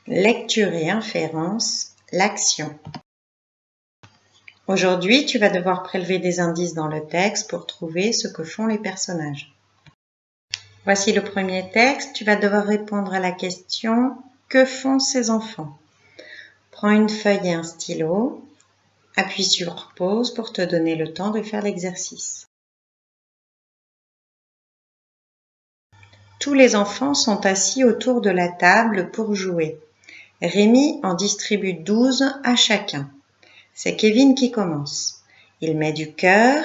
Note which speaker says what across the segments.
Speaker 1: Lecture et inférence, l'action. Aujourd'hui, tu vas devoir prélever des indices dans le texte pour trouver ce que font les personnages. Voici le premier texte. Tu vas devoir répondre à la question « Que font ces enfants ?» Prends une feuille et un stylo. Appuie sur pause pour te donner le temps de faire l'exercice. Tous les enfants sont assis autour de la table pour jouer. Rémi en distribue 12 à chacun. C'est Kevin qui commence. Il met du cœur,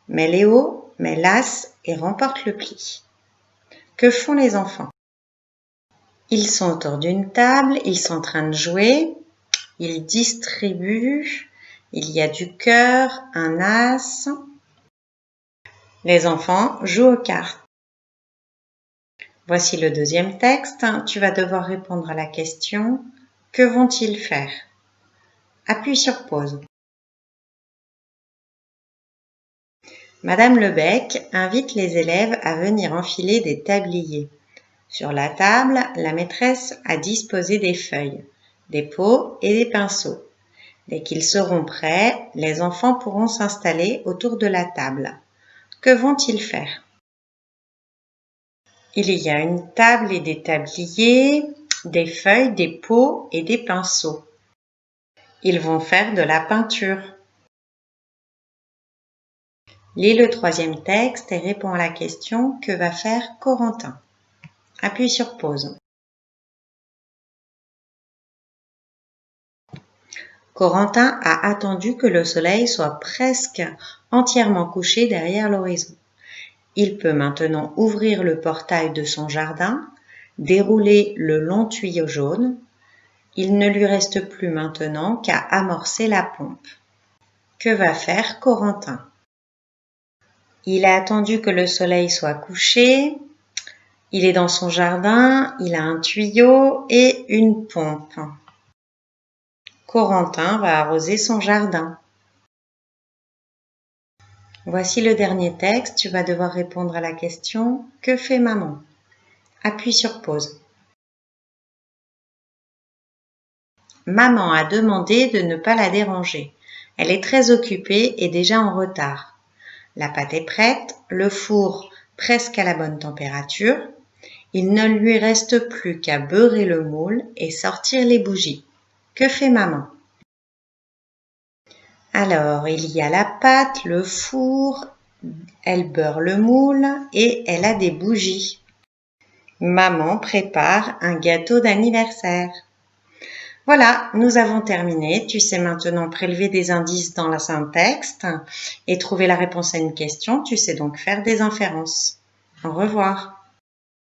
Speaker 1: met Léo, met l'as et remporte le pli. Que font les enfants? Ils sont autour d'une table, ils sont en train de jouer, ils distribuent, il y a du cœur, un as. Les enfants jouent aux cartes. Voici le deuxième texte. Tu vas devoir répondre à la question « Que vont-ils faire ?» Appuie sur pause. Madame Lebec invite les élèves à venir enfiler des tabliers. Sur la table, la maîtresse a disposé des feuilles, des pots et des pinceaux. Dès qu'ils seront prêts, les enfants pourront s'installer autour de la table. Que vont-ils faire? Il y a une table et des tabliers, des feuilles, des pots et des pinceaux. Ils vont faire de la peinture. Lis le troisième texte et réponds à la question « Que va faire Corentin ?» Appuie sur pause. Corentin a attendu que le soleil soit presque entièrement couché derrière l'horizon. Il peut maintenant ouvrir le portail de son jardin, dérouler le long tuyau jaune. Il ne lui reste plus maintenant qu'à amorcer la pompe. Que va faire Corentin? Il a attendu que le soleil soit couché. Il est dans son jardin, il a un tuyau et une pompe. Corentin va arroser son jardin. Voici le dernier texte. Tu vas devoir répondre à la question « Que fait maman ?» Appuie sur pause. Maman a demandé de ne pas la déranger. Elle est très occupée et déjà en retard. La pâte est prête, le four presque à la bonne température. Il ne lui reste plus qu'à beurrer le moule et sortir les bougies. Que fait maman? Alors, il y a la pâte, le four, elle beurre le moule et elle a des bougies. Maman prépare un gâteau d'anniversaire. Voilà, nous avons terminé. Tu sais maintenant prélever des indices dans un texte et trouver la réponse à une question. Tu sais donc faire des inférences. Au revoir.